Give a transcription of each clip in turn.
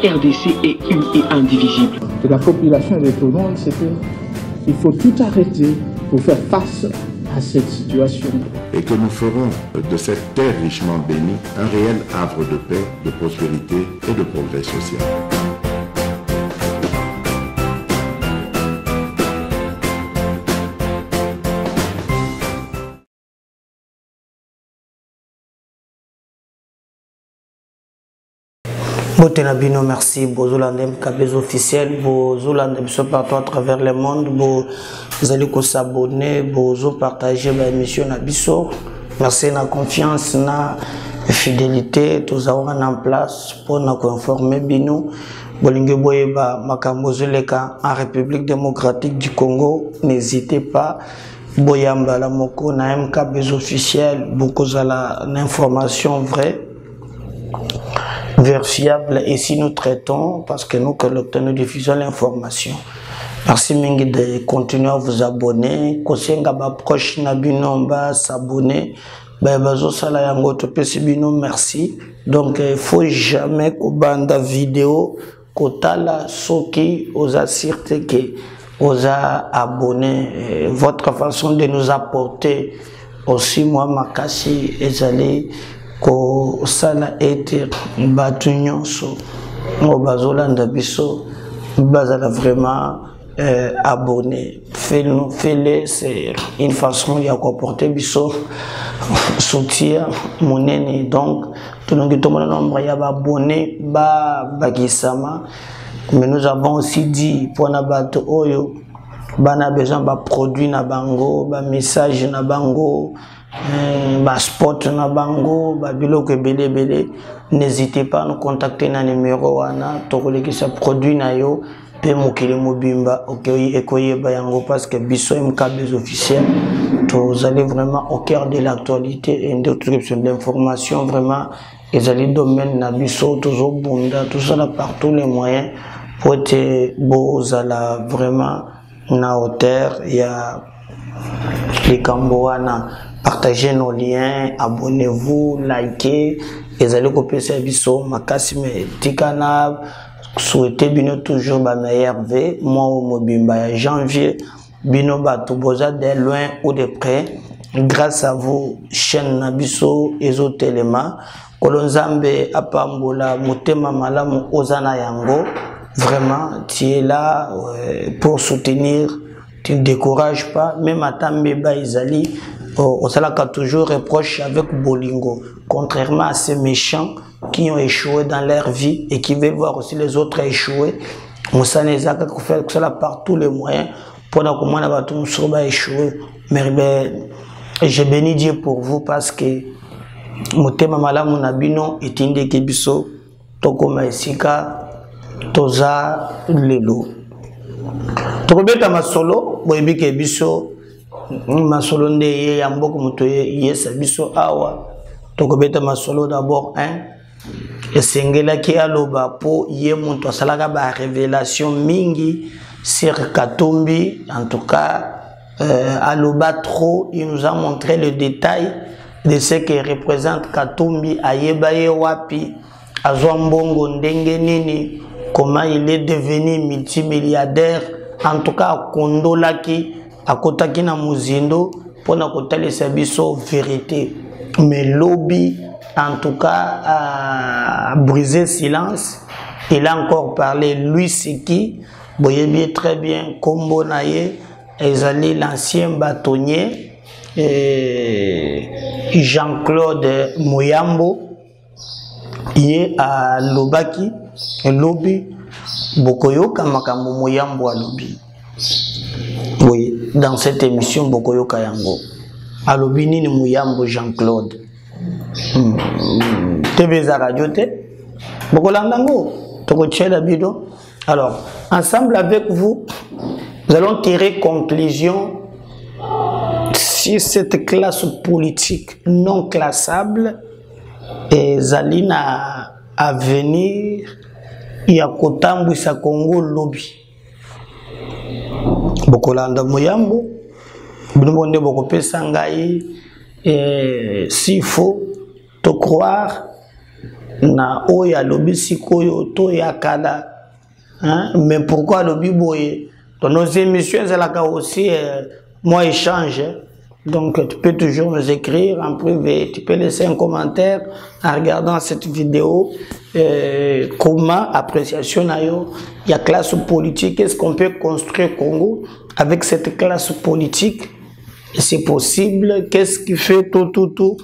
RDC est une et indivisible. De la population et de tout le monde, c'est qu'il faut tout arrêter pour faire face à cette situation. Et que nous ferons de cette terre richement bénie un réel havre de paix, de prospérité et de progrès social. Botenabino, merci. Bozolandem Kabez officiel, Bozolandem se partout à travers le monde, vous allez s'abonner, Bozo partager l'émission Nabiso. Merci na confiance, na fidélité, tous en place pour nous informer Bino. Bolingue Boyeba, Makambozoleka en République démocratique du Congo, n'hésitez pas. Boyamba la Moko, na MKB officiel, beaucoup de l'information vraie. Vérifiable et si nous traitons parce que nous collectons, nous diffusons l'information. Merci Mingi de continuer à vous abonner. Kosenga ba proche na binomba s'abonner. Ba bazo sala yango to pesi bino merci. Donc il faut jamais ko banda vidéo kotala soki oza sirte que oza abonné. Votre façon de nous apporter aussi moi makasi ezali ko sala ete batu nyonso o bazolanda biso bazala vraiment abonné. Fais-le, c'est une façon de apporter biso soutien monene. Donc tout le nombre y a abonné ba bagisama, mais nous avons aussi dit pour na bato oyo bana besoin ba produit na bango, ba message na bango, ba spot na bango, ba biloko belé, n'hésitez pas à nous contacter na numéro wana tokoleki sa produit na yo pe mokili mobimba okoyi ekoye ba yango parce que biso MKB officiel vous allez vraiment au cœur de l'actualité et une description d'informations vraiment les alliés domaine na biso toujours bunda tout ça là par tous les moyens pour être beaux à la vraiment na hauteur. Il y a les Camboana. Partagez nos liens, abonnez-vous, likez, et allez copier ce biso, makasi me tikana, souhaitez bino toujours ba meilleur V, moi au mobimba janvier, bino bato boza de loin ou de près, grâce à vous, chaîne nabiso, ezo telema, kolonzambe apambola, motema malamu ozana yango, vraiment, tu es là pour soutenir, tu ne décourages pas, même à Tambeba Izali, au Salaka toujours reproche avec Bolingo, contrairement à ces méchants qui ont échoué dans leur vie et qui veulent voir aussi les autres échouer. Moussa Nezaka fait cela par tous les moyens pour comment on va tout échouer. Mais je bénis Dieu pour vous parce que Motema Malamu Nabino est inde Kebiso, Tokoma Esika, Toza Lelo. Tokobeta Masolo, Boyebi Kebiso. Masolo nde ye yamboko muto ye sabiso awa tokobeta masolo d'abord esengela ki aloba po ye muto asalaka ba révélation mingi sur Katumbi. En tout cas aloba trop, il nous a montré le détail de ce que représente Katumbi ayeba ye wapi azwa mbongo ndenge nini, comment il est devenu multimilliardaire. En tout cas kondolaki akotaki na muzindo pona kotali sabiso vérité, mais lobby en tout cas a brisé silence. Il a encore parlé. Lui c'est qui boyebi très bien kombo naye ezali l'ancien bâtonnier Jean-Claude Moyambo yé à lobaki lobby bokoyoka makambo Moyambo a lobby. Oui, dans cette émission, Bokoyo Kayango. Alobini ni Mouyambo Jean-Claude. TV Zaradiote. Bokolandango. Tokochela Bido. Alors, ensemble avec vous, nous allons tirer conclusion sur cette classe politique non classable et Zalina à venir. Il y a Kotambu sa Congo lobby. Bokolanda Moyambo, Boumbonde Bokopé Sangaï, s'il faut te croire, na oya lobi sikoyo to ya kala, hein? Mais pourquoi lobi boye? Dans nos émissions, c'est aussi moi échange. Donc tu peux toujours nous écrire en privé, tu peux laisser un commentaire en regardant cette vidéo. Comment appréciation il y a classe politique, est-ce qu'on peut construire Congo avec cette classe politique? C'est possible, qu'est-ce qui fait tout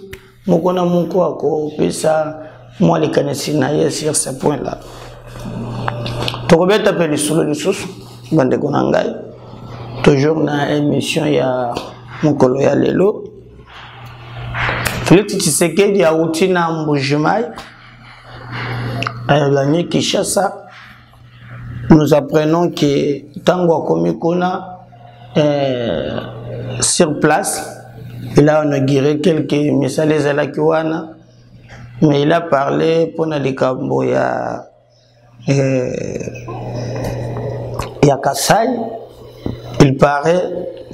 Mokona Moko ako ça moi les connaisseurs sur ce point là. Tokobeta peli solo les sous bande konangai toujours na émission ya mokolo ya lelo Félix Tshisekedi a outi na Mbujimai a gagné Kinshasa. Nous apprenons que Tango Komikona sur place, il a inauguré quelques messages à la Kiwana, mais il a parlé pour les Kamboya Kasai. Il paraît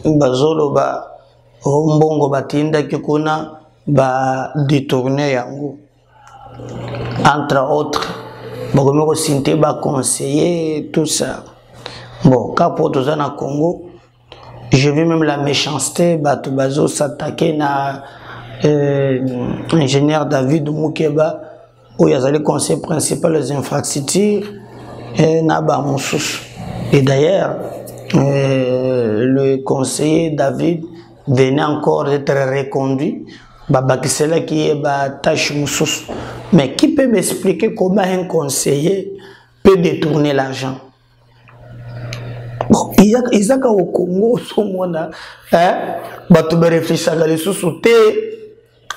Bazolo ba Mbongo Batinda Kikuna ba détourné yango. Entre autres, Bogomero Sinte ba conseiller tout ça. Bon, quand pour tout ça na Congo, je vis même la méchanceté, Batubazo s'attaquer na ingénieur David Moukeba, où il y a le conseil principal des infrastructures, et Naba Moussous. Et d'ailleurs, le conseiller David venait encore d'être reconduit, Babakisela qui est tâche Moussous. Mais qui peut m'expliquer comment un conseiller peut détourner l'argent? Bon, il y a au Congo,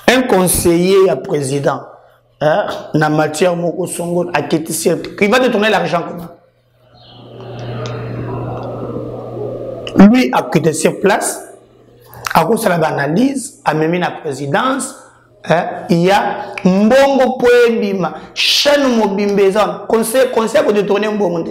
un conseiller à président, na matière moko songo il va détourner l'argent comment? Lui a quitté sur place, à cause de l'analyse, a même la présidence. Il y a Mbongo Poebima, chaîne Mobimbezan, conseil pour détourner Mbongo.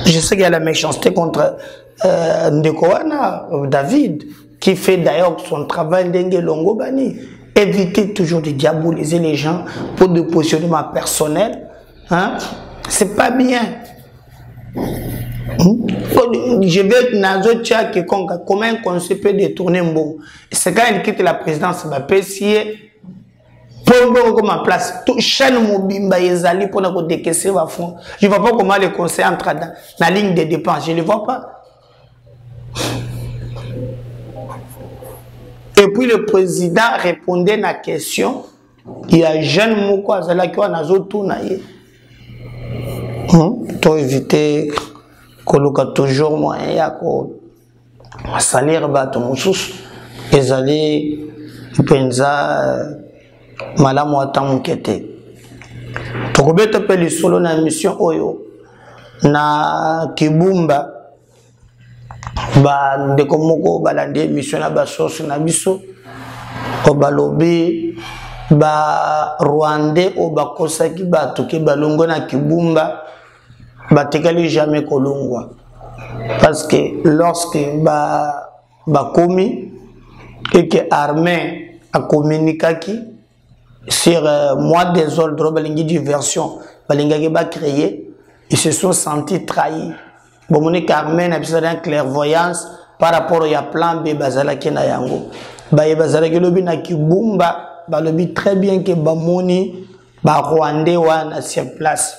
Je sais qu'il y a la méchanceté contre Ndekowana, David, qui fait d'ailleurs son travail d'Enge Longo Bani. Éviter toujours de diaboliser les gens pour des positionnements personnels. Hein? C'est pas bien. Je vais être Nazo Tchak, comment un conseil peut détourner Mbongo. C'est quand il quitte la présidence, il va payer. Pour comme en place, tout chaîne mobimba ezali pour nous décaisser va fond. Je ne vois pas comment les conseils entrent dans la ligne de dépenses. Je ne le vois pas. Et puis le président répondait à la question. Il y a jeune moko azala qui a nazo tournaye. Pour éviter que toujours moyen ya ko salaire bato mususu ezali penza malamu atamukete. Tokobeta pe lisolo na mission oyo na Kibumba ba ndeko moko balande mission na basoso na biso o balobi ba Rwandais o bakosaki bato ke balongo na Kibumba batekali jamais kolongwa parce que lorsque ba komi et que armée a communiqué sur moi des ordres balingi diversion balingi ba créer, ils se sont sentis trahis. Bon mon Carmen a besoin d'une clairvoyance par rapport au plan B bazala kena yango ba bazala ke lobi na Kibumba ba lobi très bien que ba moni ba Rwandais wana sur place.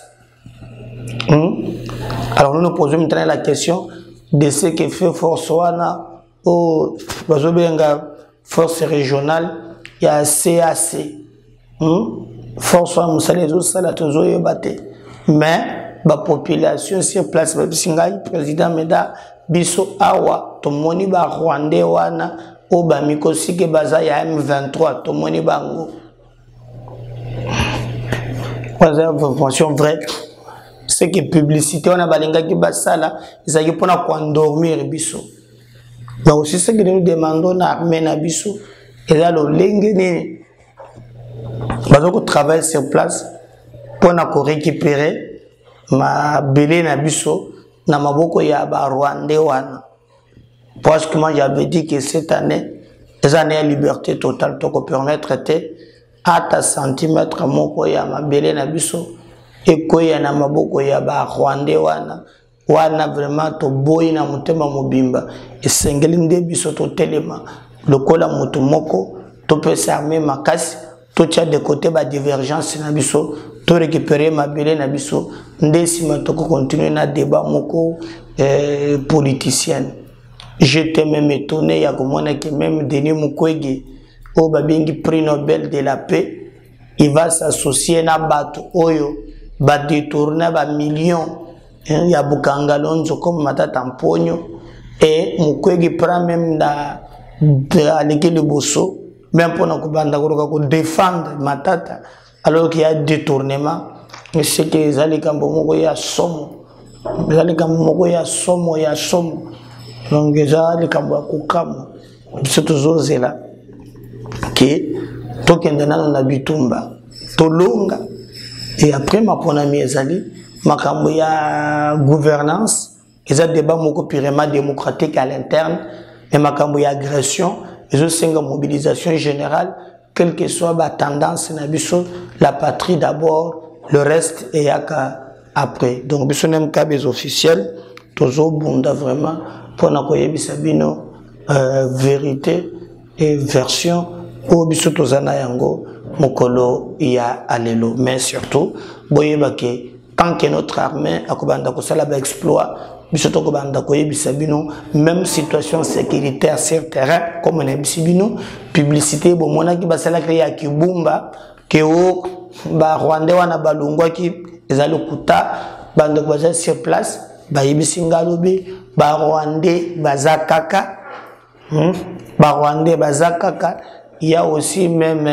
Alors nous nous posons maintenant la question de ce que fait force wana au bazobenga force régionale, il y a CAC. Force wa musalezo sala tozo yebate. Mais la population sur place singai président meda biso awa tomoni ba Rwandais wana o ba mikosike baza ya M23 tomoni bango. Voilà information vraie. C'est que publicité on a balinga ki basala ezaki pona ko endormir biso. Mais aussi ce que nous demandons à armée na biso et là le lengene bazoko travailler sur place pour na ko récupérer ma belé na biso na maboko ya ba Rwandais wana. Parce que moi j'avais dit que cette année les années à liberté totale to ko permettre ata centimètre moko ya mabele na biso ekoya na maboko ya ba Rwandais wana vraiment to boyi na mutema mobimba esengeli nde biso to telema lokola mutu moko to pesa armée makasi to tia de côté ba divergence na biso to récupérer mabele na biso nde sima to continuer na débat moko politicienne. J'étais même étonné ya komona que même Denis Mukwege au babengi prix Nobel de la paix il va s'associer na bato oyo ba détourner ba millions ya Bukangalonzo comme Matata Mponyo et Mukwege prend même da aleki le bosso même pour nous défendre Matata alors qu'il y a détournement mais c'est que les alikambo moko ya somo ya somo donc les alikambo ya kukamo c'est toujours là que tokende nano na bitumba tolonga et après ma ponami ezali makambo ya gouvernance eza débat moko purement démocratique à l'interne mais makambo ya agression et aussi une mobilisation générale quelle que soit la tendance na biso la patrie d'abord le reste et après donc biso nem ka des officiels tozo bunda vraiment pour na koyebisa bino vérité et version au biso tozana yango mokolo ya alelo mais surtout boyeba ke tant que notre armée akobanda ko sala ba exploit biso to kobanda ko yebisa bino même situation sécuritaire sur terrain comme na bisibino publicité bo mona ki basala créer kibumba ke o ba Rwandais wana balungwa ki ezali kuta bando ko sur place ba yebisi ngalobe ba Rwandais bazakaka ba Rwandais bazakaka. Il y a aussi même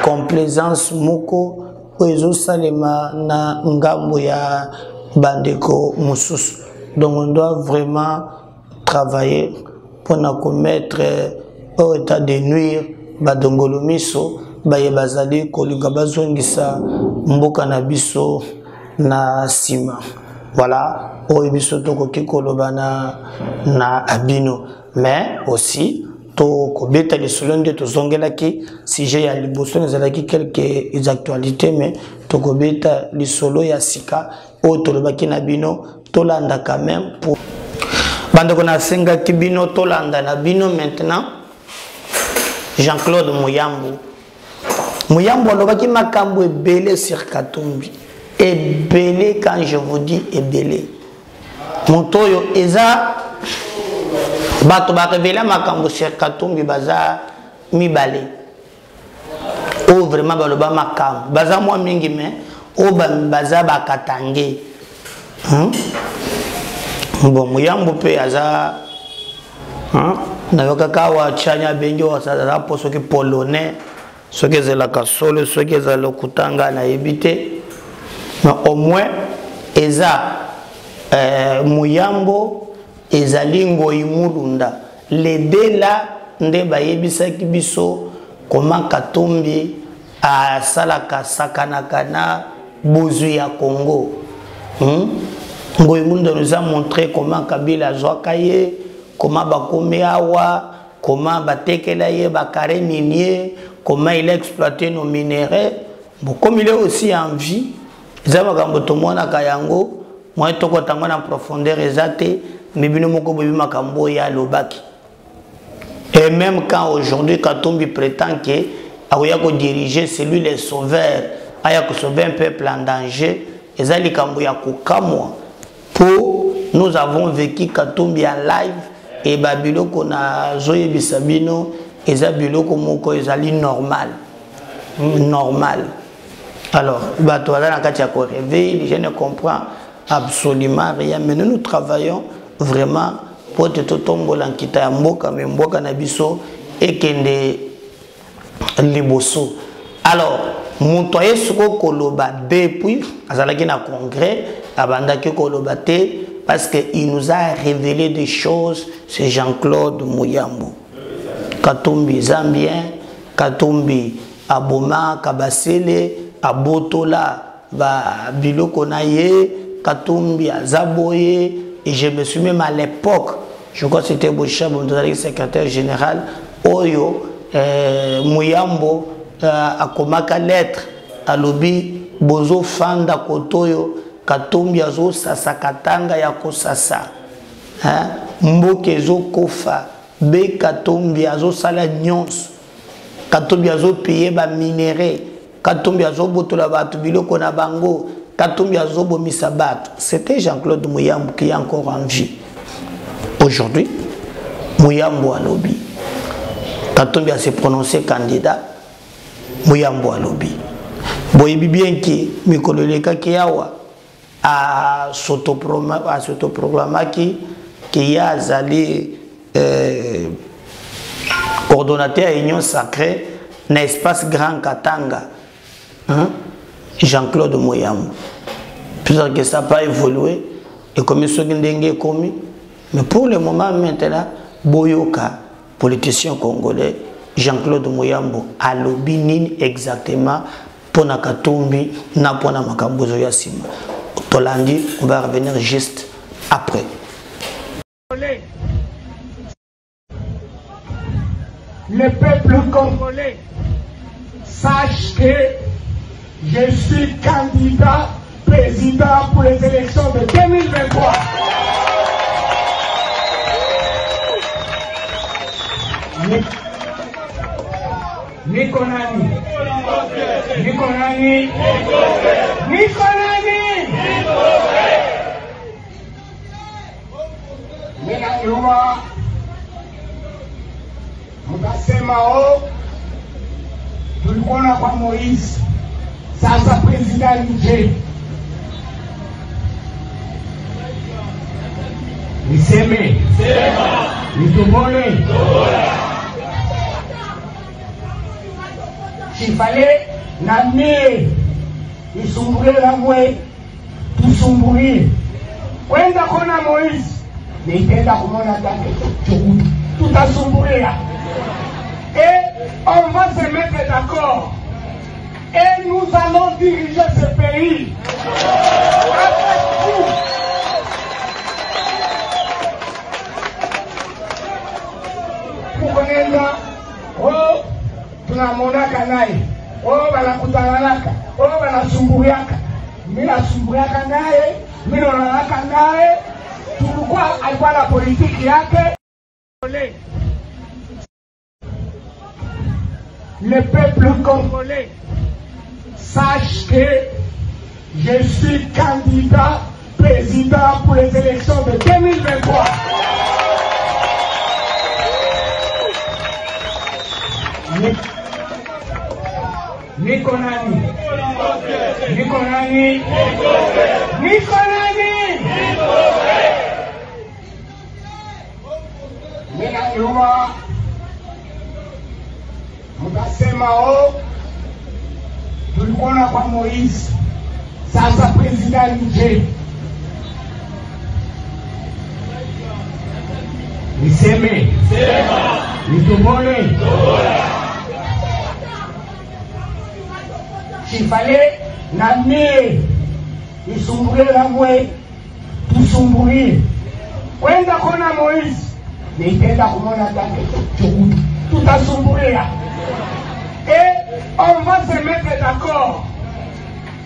complaisance moko oezo salema na ngambo ya bandeko mususu. Donc on doit vraiment travailler pour na commettre au état de nuire badongolo miso baye bazali kolinga bazongisa mboka na biso na sima. Voilà, o biso to ko koloba na abino mais aussi to kobeta les solonde to zongela ki si j'ai ya liboso nezalaki quelques actualités mais to kobeta les solo ya sika o to lobaki na bino to landa quand même pour bande ko na senga kibino to landa na bino maintenant Jean-Claude Muyambo lobaki makambo ebele sur Katumbi ebele quand je vous dis ebele montoyo eza bato ba révéler makambo sur Katumbi baza mibale o vraiment baloba makambo baza moi mingi mais o baza bakatange bon Muyambo pe aza na yokaka wa chanya bengi wa sa poso ki polonais ce que c'est la kasolo ce que c'est le kutanga na ebité mais au moins eza Muyambo ezali ngoi mulunda les deux là nde bayebisaki biso comment Katumbi a salaka sakanaka na bozwi ya Congo ngoi mulunda nous a montré comment Kabila zwaka ye comment bakomi awa comment batekela ye bakare minier comment il a exploité nos minéraux bon comme il est aussi en vie za makambo tomona kayango moi toko tango na profondeur ezate mais bino moko bobi makambo ya lobaki et même quand aujourd'hui Katumbi prétend que akoya ko diriger c'est lui le sauveur aya ko sauver un peuple en danger ezali kambo ya kokamwa pour nous avons vécu Katumbi en live et babiloko na zoyebisa bino eza biloko moko ezali normal alors bato baza na kati ya ko réveiller je ne comprends absolument rien mais nous travaillons vraiment pour te tombola nkita ya mboka mais mboka na biso ekende liboso alors mutoye suko koloba depuis azalaki na congrès abandaki koloba te parce que il nous a révélé des choses c'est Jean-Claude Muyambo Katumbi Zambien Katumbi aboma kabasele abotola ba biloko na ye Katumbi azaboye. Et je me suis même à l'époque, je crois que c'était Bouchab, secrétaire général, Oyo, Muyambo, akomaka lettre alobi bozo fanda kotoyo katumbi azo sasa katanga ya kosasa mboke ezo kofa be katumbi azo sala nyonso katumbi azo paye ba minéraux katumbi azo botola batu biloko na bango katumbi azo bomisa batu. C'était Jean-Claude Muyambo qui est encore en vie aujourd'hui. Muyambo alobi katumbi a se prononcé candidat. Muyambo alobi boyebi bien ki mikolo leka ki yawa a s'autoproclamaki ki ya azali coordonnateur à Union Sacrée na espace Grand Katanga, Jean-Claude Muyambo. Peut-être que ça n'a pas évolué et comme ce qui commis, mais pour le moment maintenant boyoka politicien congolais Jean-Claude Muyambo a lobby nini exactement pour na katumbi na pour na makambozo ya sima. Tolandi, on va revenir juste après. Le peuple congolais sache que je suis candidat président pour les élections de 2023. Nikonani. Ninajua mtasema tulikuona kwa Moise, sasa president nje. Niseme nitobole chifale na mie isumbulie la mwe tusumbulie kwenda kona Moise nitenda kumona take chukudu tutasumbulia et on va se mettre d'accord et nous allons diriger ce pays avec vous. Kukonenda tunamonaka naye banakutananaka banasumbuliaka minasumbuliaka naye minonanaka naye tulikuwa alikuwa na politiki yake. Le peuple congolais sache que je suis candidat président pour les élections de 2023. Nikonani. Ninajua mtasema tulikuona kwa Moise, sasa president nje. Niseme nitobole chifale na mie isumbulie la mwe tusumbulie kwenda kona Moise nitenda kumona take chukudu tutasumbulia et on va se mettre d'accord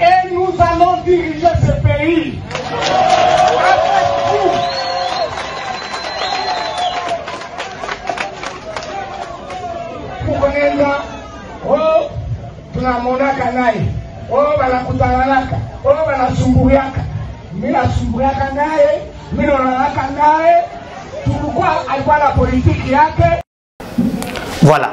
et nous allons diriger ce pays avec vous. Kukonenda tunamonaka naye banakutananaka banasumbuliaka minasumbuliaka naye minonanaka naye tulikuwa alikuwa na politiki yake. Voilà.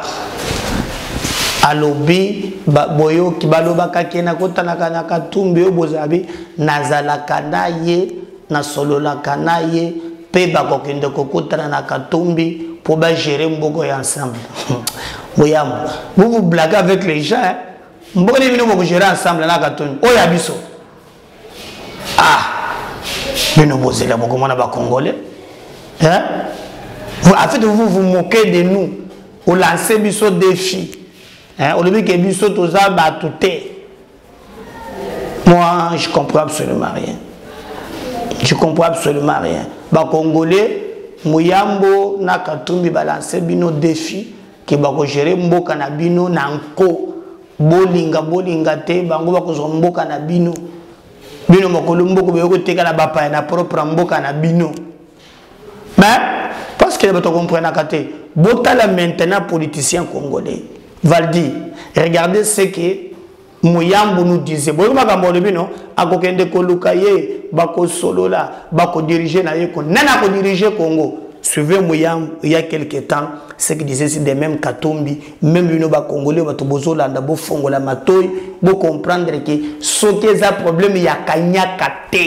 Alobi boyo kibalobaka kena kotanaka na katumbi obozabi nazalaka naye na sololaka naye pe bakokende kokutana na katumbi pour gérer mboko ensemble. Muyambo, vous blaguez avec les gens, hein? Mboko ni vous gérer ensemble na katumbi. Oya biso. Bino bozela boko mona ba congolais. Hein? En fait vous vous moquez de nous. Vous lancez biso défi. Hein? Au lieu que biso toza ba touté. Moi je comprends absolument rien. Je comprends absolument rien. Ba congolais Muyambo na katumbi balance bino défi qui va gérer mboka na bino na nko bolinga te bango bakozwa mboka na bino bino mokolo mboko beko tekala bapa na propre mboka na bino. Mais parce que vous comprenez kate botala maintenant politicien congolais Valdi regardez ce que Mouyambo nous disait boyo makambo le bino akokende koluka ye bako solola bako diriger na ye ko nana ko diriger Congo. Suivez Mouyambo il y a quelques temps ce qui disait c'est des mêmes Katombi même bino ba congolais bato bozolanda bo fongola matoy bo comprendre que ce qui est un problème il y a kanyaka te.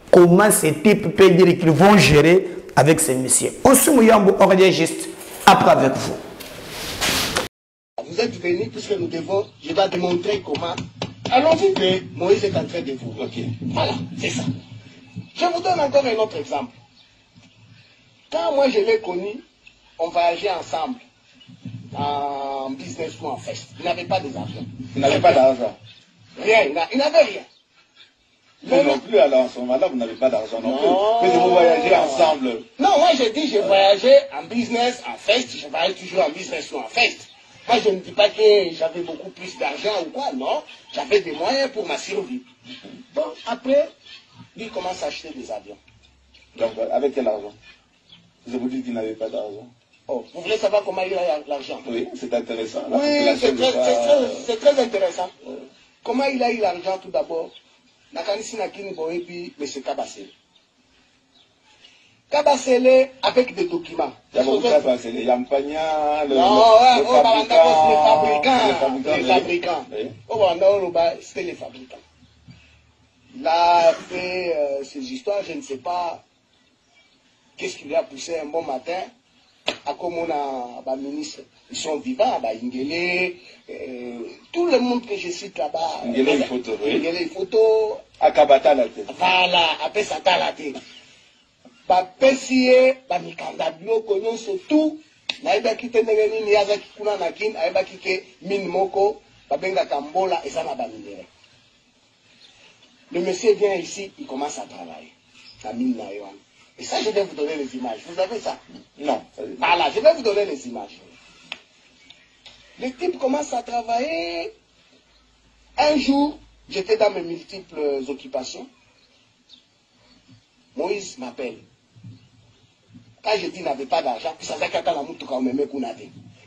Comment ces types peuvent dire qu'ils vont gérer avec ces messieurs. On se Mouyambo, on revient juste après avec vous. Vous êtes venus puisque nous devons, je dois démontrer comment. Allons-y que Moïse est en train de vous. Ok. Voilà, c'est ça. Je vous donne encore un autre exemple. Quand moi je l'ai connu, on voyageait ensemble en business ou en fest. Il n'avait pas d'argent. Il n'avait pas d'argent. Rien, il n'avait rien. Vous non plus, alors, en ce moment-là, vous n'avez pas d'argent non plus. Mais vous voyagez ensemble. Non, moi j'ai dit, je voyageais en business, en fest. Je voyageais toujours en business ou en fest. Moi je ne dis pas que j'avais beaucoup plus d'argent ou quoi, non. J'avais des moyens pour ma survie. Bon, après, lui commence à acheter des avions. Donc, avec quel argent? Je vous dis qu'il n'avait pas d'argent. Oh, vous voulez savoir comment il a l'argent? Oui, c'est intéressant. Oui, c'est très intéressant. Comment il a eu l'argent tout d'abord? Nakanisi Nakini Boebi, M. Kabasele. Kabasele avec des documents. Kabasele, Yampagna, les fabricants. C'était les fabricants. Il a fait ces histoires, je ne sais pas qu'est-ce qui lui a poussé un bon matin. À comme on a ministre, ils sont vivants, Ingele, tout le monde que je cite là-bas. Ingele photo, oui. Ingele photo. Akabata la tête. Voilà, après ça t'a la tête. Pessier, Mikanda Bioko, surtout, Naïba Kite Negeni, Niyazaki Kuna Nakin, Aïba Kike, Min Moko, Babenga Kambola et ça n'a pas minéré. Le monsieur vient ici, il commence à travailler. La mine Naïwan. Et ça, je vais vous donner les images. Vous avez ça? Non. Voilà, je vais vous donner les images. Le type commence à travailler. Un jour, j'étais dans mes multiples occupations. Moïse m'appelle. Quand je dis qu'il n'avait pas d'argent,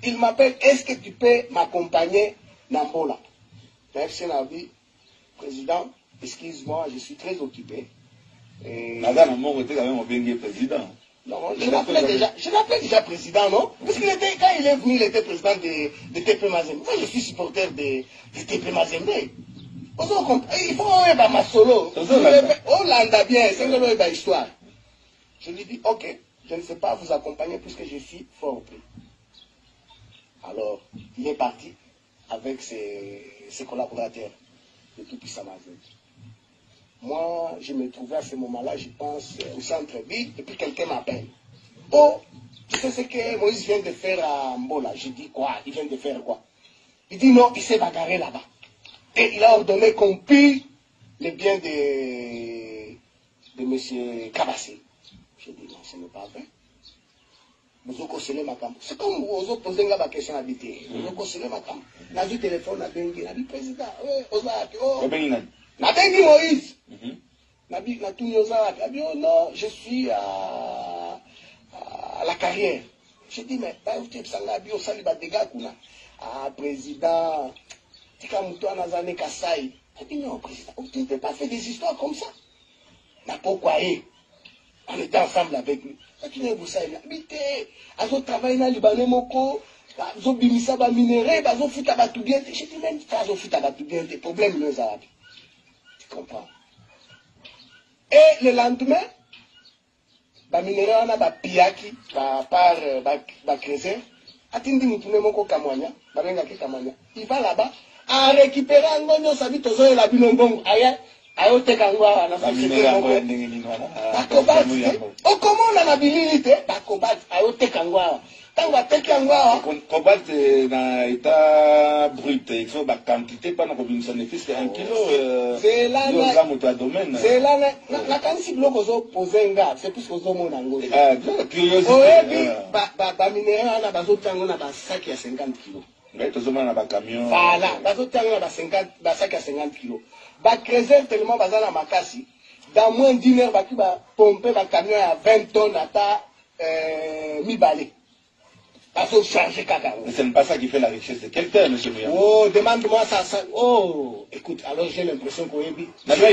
il m'appelle, est-ce que tu peux m'accompagner Nambola? Président, excuse-moi, je suis très occupé. Madame, mon côté, quand même, on vient président. Non, je l'appelais déjà président, non? Parce qu'il était, quand il est venu, il était président de TP Mazembe. Moi, je suis supporter de TP Mazembe. Il faut avoir ma solo. Oh, l'anda bien, c'est une histoire. Je lui dis, ok, je ne sais pas vous accompagner puisque je suis fort pris. Alors, il est parti avec ses collaborateurs de Tout-Puissant Mazembe. Moi, je me trouvais à ce moment-là, je pense, au centre-ville, et puis quelqu'un m'appelle. Oh, tu sais ce que Moïse vient de faire à Mbola? Je dis quoi? Il vient de faire quoi? Il dit non, il s'est bagarré là-bas. Et il a ordonné qu'on pille les biens de M. Kabassé. Je dis non, ce n'est pas vrai. C'est comme vous avez posé la question à l'habité. Vous avez posé ma cam. On a vu le téléphone, on a dit président. Nabengi Moïse. Non, je suis à la carrière. Je dis, mais président, je dis, non, président, tu ne peux pas faire des histoires comme ça. Pourquoi on était ensemble avec lui. Vous habité, à travailler dans le Libanais, moko, à bimisa ba minéré, à foutre à tout bien. Je dis, même ça, à foutre à tout bien, des problèmes, les Arabes. Tu comprends? Et le lendemain, ba minéré, on a ba piaki, ba creuser, atindi mutune moko kamwanya, ba benga ki kamwanya. Il va là-bas, à récupérer un gonyo, ça dit, tozo la binongongo, aïe. Ayote kangwa na société o comment on a habilité bakobat ayote kangwa tangwa teki kangwa cobalt na état brut il faut ba quantité pas na combinaison de fils 1 kilo c'est là na moto domaine c'est là na kanisi bloko zo posenga c'est plus que zo mona ngoli curiosité oyebi ba minéraux na bazo tango na ba sac ya 50 kg Voilà, bazotanga ba 50 ba sac à 50 kg. Ba creuser tellement bazala makasi. Dans moins d'une heure baki ba pomper ba camion à 20 tonnes ata mi balé. Bazo charger kaka. Mais ce n'est pas ça qui fait la richesse de quelqu'un, monsieur Mouyamba. Oh, demande-moi ça. Oh, écoute, alors j'ai l'impression qu'on est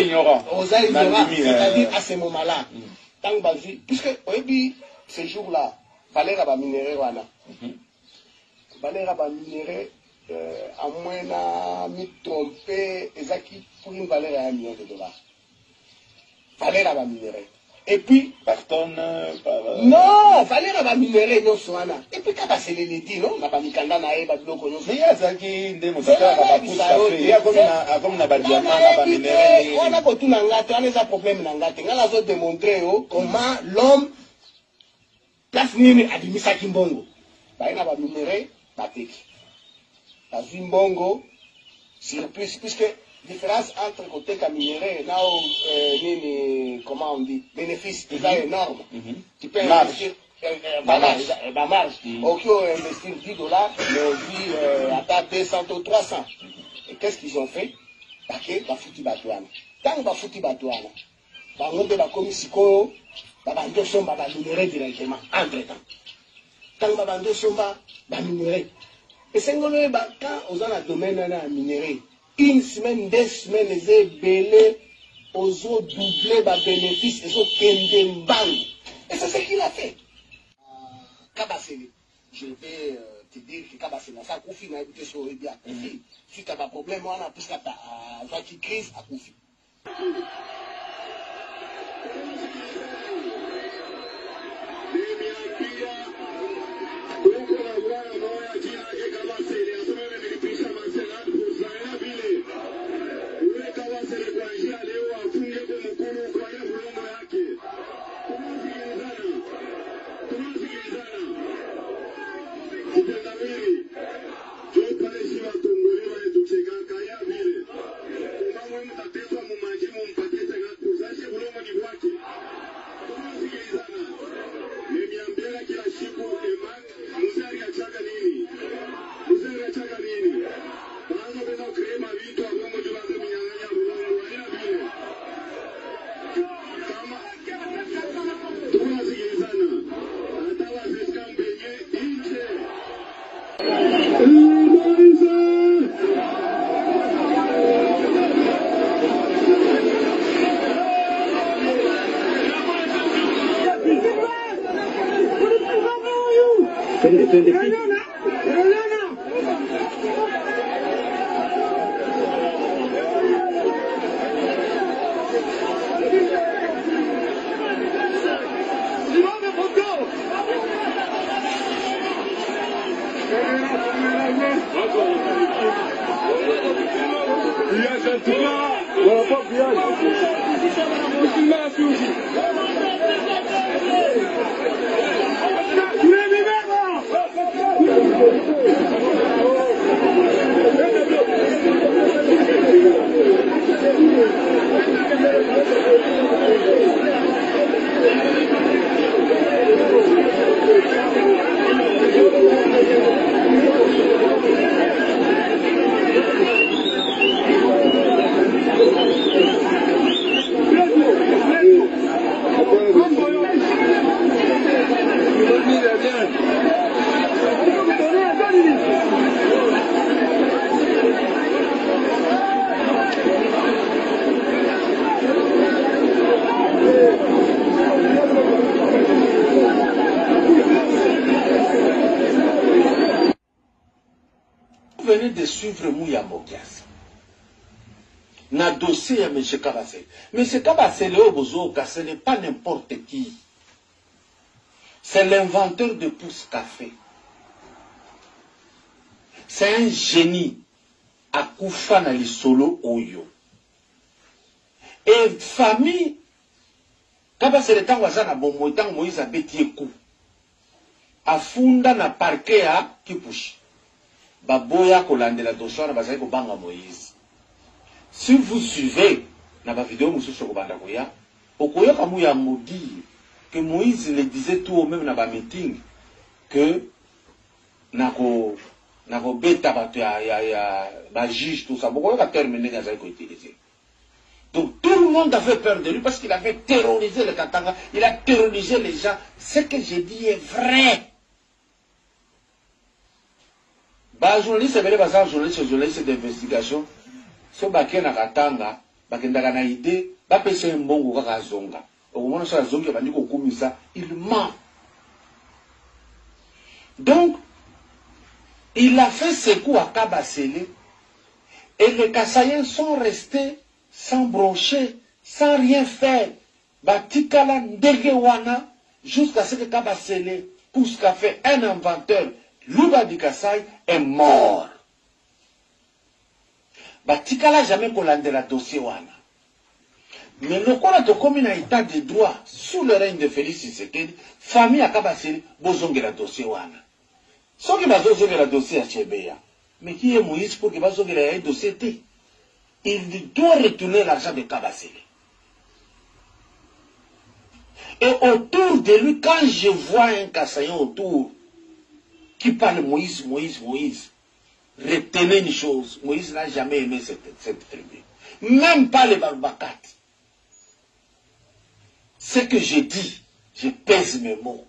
ignorant. C'est-à-dire à ce moment-là. Tant que puisque ces jours-là, Valère va minérer wana. Valère va minérer à moins na mi tromper ezaki pour une valeur à $1 million. Valère va minérer. Et puis par tonne non, Valère va minérer non soana. Et puis quand c'est les dit non, na ba mikanda na e ba biloko non. Mais yazaki ndemo saka ba poussa fait. Ya comme na ba diamant na ba minérer. On a ko tuna ngate, on a des problèmes na ngate. Ngala zo démontrer comment l'homme place nini adimisa kimbongo. Ba ina ba minérer ba teki. La zimbongo surplus puisque différence entre côté minéré et comment on dit bénéfice est énorme. Tu peux investir marge. Ok, investir $10, mais on dit à 200 ou 300. Et qu'est-ce qu'ils ont fait? Ok, bah foutu batouane. Tant que bah foutu batouane, bah on va commis siko, bah bando somba bah minéré directement entre temps. Tant que bah bando somba bah minéré. Et c'est quand on a le domaine à minérer. Une semaine, 2 semaines, les ébélés, aux autres doublés, les bénéfices, les autres kendem bang. Et c'est ce qu'il a fait. Kabassele, je vais te dire que Kabassele, ça a Koufi, n'a écouté sur le bien. Si tu as un problème, on a plus qu'à ta crise à Koufi. De suivre Mouyamba na dossier à M. Kabassele. M. Kabassele ce n'est pas n'importe qui. C'est l'inventeur de Pousse Café. C'est un génie à Koufa na Lisolo Oyo. Et famille Kabassele tango na bombo tango Moïse a betieku. Afunda na parquet à Kipushi. Baboya kolandela dossier na bazali ko banga Moïse. Si vous suivez na ba vidéo mususu ko banda koya, okoya kamuya dire que Moïse le disait tout au même na ba meeting que nako na bobeta bato ya ba juge tout ça beaucoup ka terminer dans ça utiliser. Donc tout le monde avait peur de lui parce qu'il avait terrorisé le Katanga, il a terrorisé les gens. Ce que je dis est vrai. Bah journaliste c'est pas journaliste d'investigation. So baké na Katanga, bakendaka na idée, ba pesa mbongo kaka zonga. Okomona so zonga bandi ko kumisa, il ment. Donc il a fait ce coup à Kabasele et les Kassaïens sont restés sans brocher, sans rien faire. Batikala Ndegewana jusqu'à ce que Kabasele pousse qu'a fait un inventeur, Louba di Kassai, est mort. Batikala jamais collandé la dossier wana. Mais le quoi de commune a état de droit sous le règne de Félix Tshisekedi, famille à Kabasele, bozonge la dossier wana. Ceux qui bazonge la dossier à Chebeya, mais qui est Moïse pour que bazonge la dossier T? Il doit retourner l'argent de Kabasele. Et autour de lui, quand je vois un Kassaïen autour qui parle Moïse, retenez une chose, Moïse n'a jamais aimé cette tribu. Même pas les Balbakat. Ce que je dis, je pèse mes mots.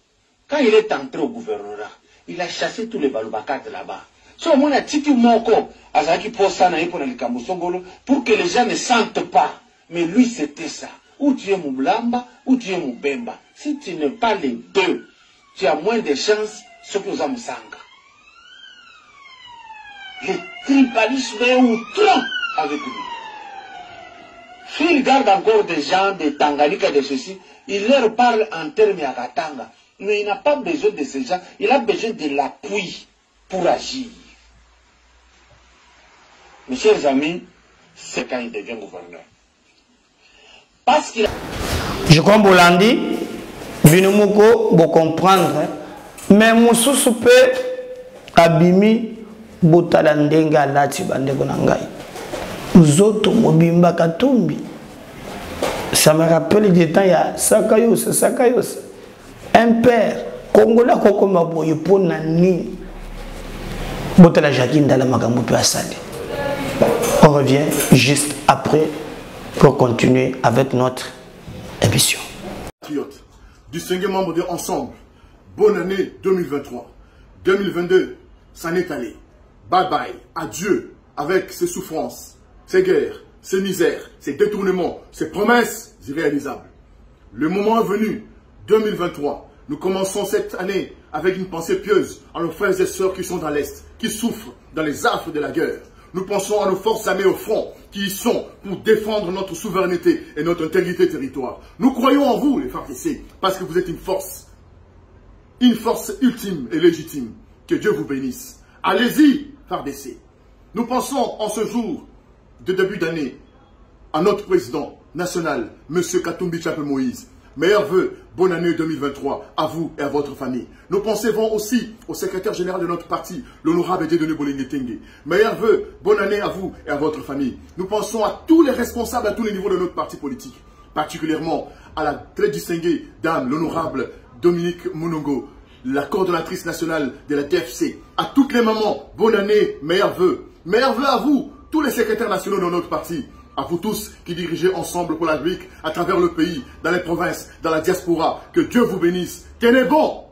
Quand il est entré au gouvernorat, il a chassé tous les Balbakat là-bas. So, mon atiki moko, azaki posa na ipo na likamosongolo, pour que les gens ne sentent pas. Mais lui, c'était ça. Ou tu es Moublamba, ou tu es Moubemba. Si tu n'es pas les deux, tu as moins de chances, ce que nous avons sanga. Le tribalisme est outrant avec lui. S'il regarde encore des gens de Tanganyika, de ceci, il leur parle en termes à Katanga. Mais il n'a pas besoin de ces gens, il a besoin de l'appui pour agir. Mes chers amis, c'est quand il devient gouverneur. Parce qu'il a... Je crois que Bolandi, Binomoko, vous comprendre, mais Moussous peut abimi Botalandenga Lati Bandegonangai. Nous autres, Mobimba Katumbi. Ça me rappelle des temps, il y a Sakayos. Un père, Congolais, Kokoma Boye, pour Nani. Botala Jacquine dans la Magambo peut assaler. On revient juste après pour continuer avec notre émission. Distingués membres de Ensemble, bonne année 2023. 2022, ça n'est allé. Bye bye, adieu avec ses souffrances, ses guerres, ses misères, ses détournements, ses promesses irréalisables. Le moment est venu, 2023. Nous commençons cette année avec une pensée pieuse à nos frères et sœurs qui sont dans l'Est, qui souffrent dans les affres de la guerre. Nous pensons à nos forces armées au front, qui y sont pour défendre notre souveraineté et notre intégrité territoire. Nous croyons en vous, les FARDC, parce que vous êtes une force ultime et légitime. Que Dieu vous bénisse. Allez-y, FARDC. Nous pensons en ce jour de début d'année à notre président national, M. Katumbi Tchapé Moïse. Meilleurs vœux, bonne année 2023 à vous et à votre famille. Nos pensées vont aussi au secrétaire général de notre parti, l'honorable Dieudonné Bolingué-Tengue. Meilleurs vœux, bonne année à vous et à votre famille. Nous pensons à tous les responsables à tous les niveaux de notre parti politique, particulièrement à la très distinguée dame, l'honorable Dominique Mounongo, la coordonnatrice nationale de la TFC. À toutes les mamans, bonne année, meilleurs vœux. Meilleurs vœux à vous, tous les secrétaires nationaux de notre parti. À vous tous qui dirigez ensemble pour la République à travers le pays, dans les provinces, dans la diaspora. Que Dieu vous bénisse. Tenez bon,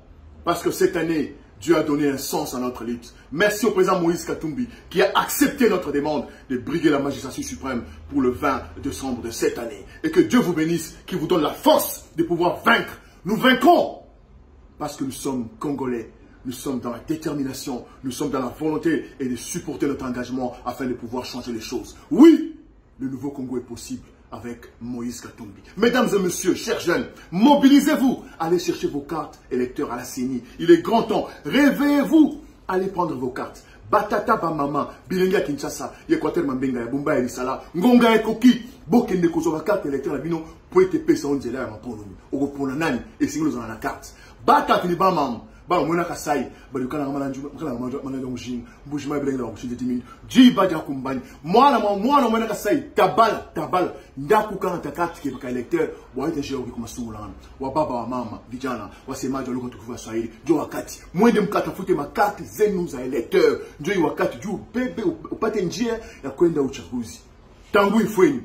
parce que cette année, Dieu a donné un sens à notre lutte. Merci au président Moïse Katumbi qui a accepté notre demande de briguer la magistrature suprême pour le 20 décembre de cette année. Et que Dieu vous bénisse, qui vous donne la force de pouvoir vaincre. Nous vaincrons parce que nous sommes Congolais. Nous sommes dans la détermination, nous sommes dans la volonté et de supporter notre engagement afin de pouvoir changer les choses. Oui, le nouveau Congo est possible avec Moïse Katumbi. Mesdames et messieurs, chers jeunes, mobilisez-vous. Allez chercher vos cartes électeurs à la CENI. Il est grand temps. Réveillez-vous. Allez prendre vos cartes. Batata Bamama, Bilenga Kinshasa, Yekwater Mambenga, Yabumba Elisala, Ngonga Ekoki, Bokende Kozoka carte électeur à Bino, pour être payé ça on dirait à Maponomi. Au Ponanani, et si nous avons la carte. Batata Bamama, ba mona kasai ba dukana ngama lanju kala ngama lanju bujima bela ngama kushinde timini jiba ja kumbani mwana mona kasai tabala ndaku kana takati ke baka electeur wa ite jeo kwa masungulana wa baba wa mama vijana wasemaji walikuwa tukufa Swahili ndio wakati mwende mkatafute makati zenu za electeur ndio wakati juu bebe upate njia ya kwenda uchaguzi tangu ifweni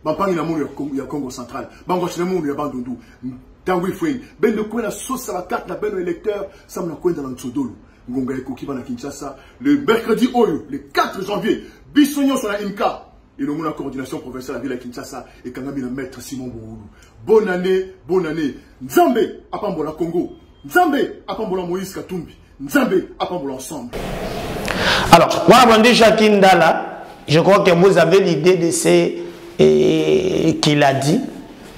bapangi na mungu ya Congo Central bango chine mungu ya Bandundu tangu ifweni bende kwenda sosa la carte na beno électeur samna kwenda na Ntsodolo ngonga ekokiba na Kinshasa le mercredi oyo le 4 janvier bisonyo sur la IMCA et le la coordination provinciale de la ville de Kinshasa et Kangami le maître Simon Bouroulou. Bonne année. Nzambe apambola Congo. Nzambe apambola Moïse Katumbi. Nzambe apambola ensemble. Alors, Wabandi Chakindala, je crois que vous avez l'idée de ce qu'il a dit.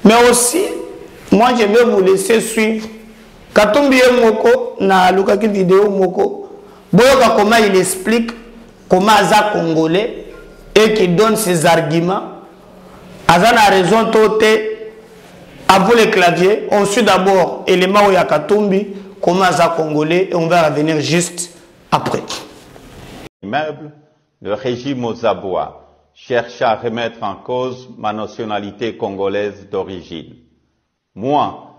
Mais aussi, moi je vais vous laisser suivre. Katumbi Moko, na Lukaki vidéo Moko, Boyoka comment il explique comment Aza Congolais et qui donne ses arguments. Azan a raison, Toté, à vous les claviers. On suit d'abord élément Oyakatumbi, comment Aza Congolais, et on va revenir juste après. Immeuble, le régime aux abois cherche à remettre en cause ma nationalité congolaise d'origine. Moi,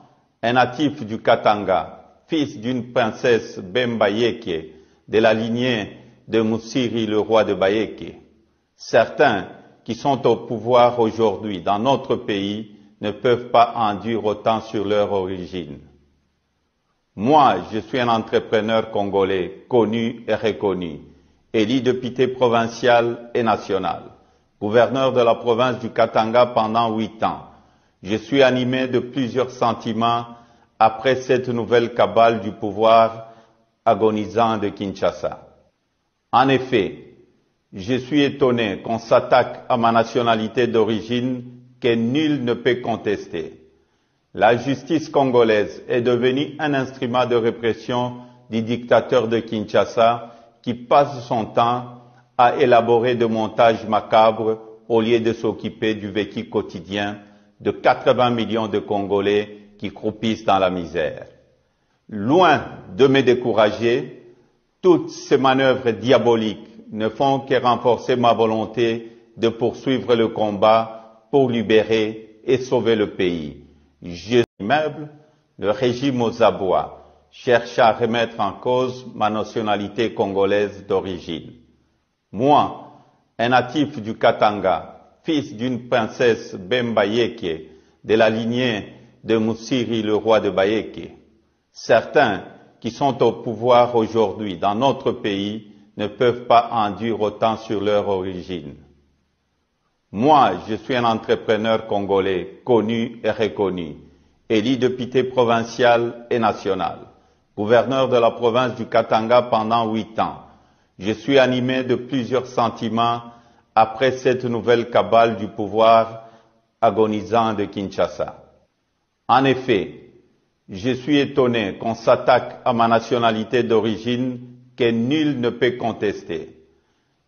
un natif du Katanga, fils d'une princesse Bemba Yeke, de la lignée de Moussiri, le roi de Bayeke. Certains qui sont au pouvoir aujourd'hui dans notre pays ne peuvent pas en dire autant sur leur origine. Moi, je suis un entrepreneur congolais connu et reconnu, élu député provincial et national, gouverneur de la province du Katanga pendant 8 ans. Je suis animé de plusieurs sentiments après cette nouvelle cabale du pouvoir agonisant de Kinshasa. En effet, je suis étonné qu'on s'attaque à ma nationalité d'origine que nul ne peut contester. La justice congolaise est devenue un instrument de répression du dictateur de Kinshasa qui passe son temps à élaborer des montages macabres au lieu de s'occuper du vécu quotidien de 80 millions de Congolais qui croupissent dans la misère. Loin de me décourager, toutes ces manœuvres diaboliques ne font que renforcer ma volonté de poursuivre le combat pour libérer et sauver le pays. Je meuble, le régime aux abois cherche à remettre en cause ma nationalité congolaise d'origine. Moi, un natif du Katanga, fils d'une princesse Bemba Yeke, de la lignée de Moussiri, le roi de Bayeke. Certains qui sont au pouvoir aujourd'hui dans notre pays ne peuvent pas en dire autant sur leur origine. Moi, je suis un entrepreneur congolais connu et reconnu, élu député provincial et national, gouverneur de la province du Katanga pendant 8 ans. Je suis animé de plusieurs sentiments après cette nouvelle cabale du pouvoir agonisant de Kinshasa. En effet, je suis étonné qu'on s'attaque à ma nationalité d'origine que nul ne peut contester.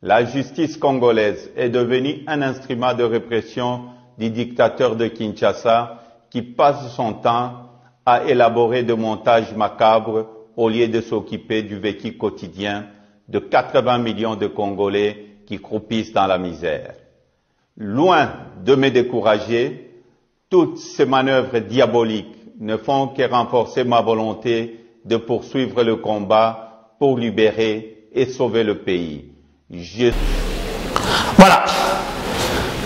La justice congolaise est devenue un instrument de répression du dictateur de Kinshasa qui passe son temps à élaborer des montages macabres au lieu de s'occuper du vécu quotidien de 80 millions de Congolais qui croupissent dans la misère. Loin de me décourager, toutes ces manœuvres diaboliques ne font que renforcer ma volonté de poursuivre le combat pour libérer et sauver le pays. Voilà.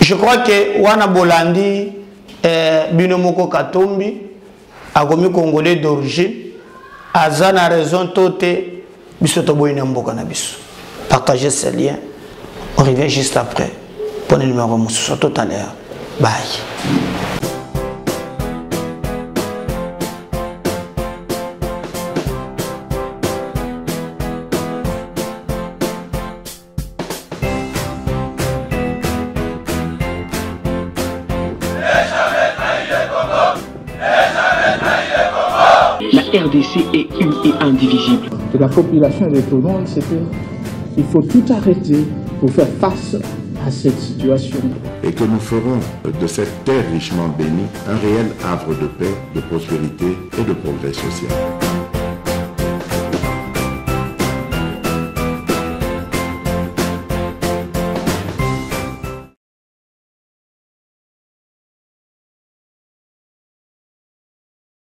Je crois que Wana Bolandi, Binomoko Katumbi, Agomi Congolais d'origine, Azan a raison, Toté, Bissotoboy Namboka Nabisu. Partagez ces liens. On revient juste après. Prenez le numéro Moussou, tout à l'heure. Bye. La RDC est une et indivisible. De la population et de tout le monde, c'est qu'il faut tout arrêter pour faire face à cette situation. Et que nous ferons de cette terre richement bénie un réel havre de paix, de prospérité et de progrès social.